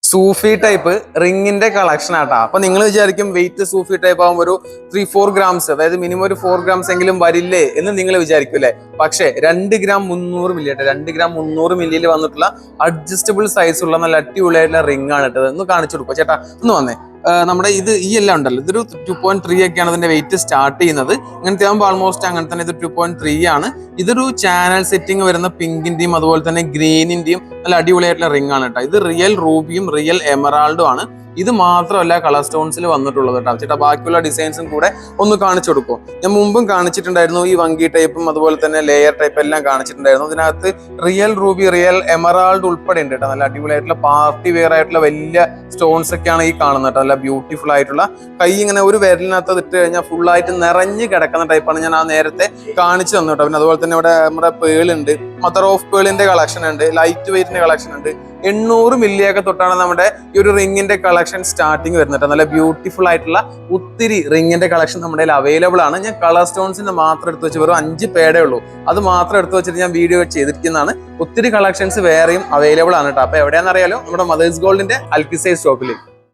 സൂഫി type റിങ്ങിന്റെ collection ആട്ടാ. അപ്പൊ നിങ്ങൾ വിചാരിക്കും വെയിറ്റ് സൂഫി ടൈപ്പ് ആകുമ്പോൾ ഒരു 3-4 ഗ്രാംസ്, അതായത് മിനിമം ഒരു 4 ഗ്രാംസ് എങ്കിലും വരില്ലേ എന്ന് നിങ്ങൾ വിചാരിക്കും അല്ലെ. പക്ഷേ 2 ഗ്രാം 300 മില്ലി ആട്ടെ, 2 ഗ്രാം 300 മില്ലിയിൽ വന്നിട്ടുള്ള അഡ്ജസ്റ്റബിൾ സൈസ് ഉള്ള നല്ല അടിപൊളിയായിട്ടുള്ള റിംഗ് ആണ് ഇട്ടത്. ഒന്ന് കാണിച്ചു കൊടുക്കുക ചേട്ടാ, ഒന്ന് വന്നേ. നമ്മുടെ ഈ എല്ലാം ഉണ്ടല്ലോ, ഇതൊരു 2.3 ഒക്കെയാണ് ഇതിന്റെ വെയിറ്റ് സ്റ്റാർട്ട് ചെയ്യുന്നത്. ഇങ്ങനത്തെ ആകുമ്പോൾ ആൾമോസ്റ്റ് അങ്ങനെ തന്നെ ഇത് 2.3 ആണ്. ഇതൊരു ചാനൽ സെറ്റിംഗ് വരുന്ന പിങ്കിന്റെയും അതുപോലെ തന്നെ ഗ്രീനിന്റെയും നല്ല അടിപൊളിയായിട്ടുള്ള റിംഗ് ആണ് കേട്ടോ. ഇത് റിയൽ റൂബിയും റിയൽ എമറാൾഡും ആണ്. ഇത് മാത്രമല്ല കളർ സ്റ്റോൺസിൽ വന്നിട്ടുള്ളത് കേട്ടോ ചേട്ടാ. ബാക്കിയുള്ള ഡിസൈൻസും കൂടെ ഒന്ന് കാണിച്ചു കൊടുക്കും. ഞാൻ മുമ്പും കാണിച്ചിട്ടുണ്ടായിരുന്നു, ഈ വങ്കി ടൈപ്പും അതുപോലെ തന്നെ ലെയർ ടൈപ്പ് എല്ലാം കാണിച്ചിട്ടുണ്ടായിരുന്നു. ഇതിനകത്ത് റിയൽ റൂബി റിയൽ എമറാൾഡ് ഉൾപ്പെടെ ഉണ്ട് കേട്ടോ. നല്ല അടിപൊളിയായിട്ടുള്ള പാർട്ടി വെയർ ആയിട്ടുള്ള വലിയ സ്റ്റോൺസ് ഒക്കെയാണ് ഈ കാണുന്നത് കേട്ടോ. നല്ല ബ്യൂട്ടിഫുൾ ആയിട്ടുള്ള, കൈ ഇങ്ങനെ ഒരു വിരലിനകത്ത് ഇട്ട് കഴിഞ്ഞാൽ ഫുള്ളായിട്ട് നിറഞ്ഞ് കിടക്കുന്ന ടൈപ്പാണ്. ഞാൻ ആ നേരത്തെ കാണിച്ചു തന്നു കേട്ടോ. പിന്നെ അതുപോലെ തന്നെ ഇവിടെ നമ്മുടെ പേളുണ്ട്, മദർ ഓഫ് പേളിന്റെ കളക്ഷൻ ഉണ്ട്, ലൈറ്റ് വെയിറ്റിന്റെ കളക്ഷൻ ഉണ്ട്. 800 മില്ലിയൊക്കെ തൊട്ടാണ് നമ്മുടെ ഈ ഒരു റിങ്ങിന്റെ കളക്ഷൻ സ്റ്റാർട്ടിങ് വരുന്നത്. നല്ല ബ്യൂട്ടിഫുൾ ആയിട്ടുള്ള ഒത്തിരി റിങ്ങിന്റെ കളക്ഷൻ നമ്മുടെ അവൈലബിൾ ആണ്. ഞാൻ കളർ സ്റ്റോൺസിന്റെ മാത്രം എടുത്ത് വെച്ച് വെറും 5 പേടേ ഉള്ളൂ. അത് മാത്രം എടുത്ത് വെച്ചിട്ട് ഞാൻ വീഡിയോ ചെയ്തിരിക്കുന്നതാണ്. ഒത്തിരി കളക്ഷൻസ് വേറെയും അവൈലബിൾ ആണ് കേട്ടോ. അപ്പൊ എവിടെയാണെന്ന് അറിയാലോ, നമ്മുടെ മദേഴ്സ് ഗോൾഡിന്റെ അൽക്കിസൈ സ്റ്റോപ്പിൽ.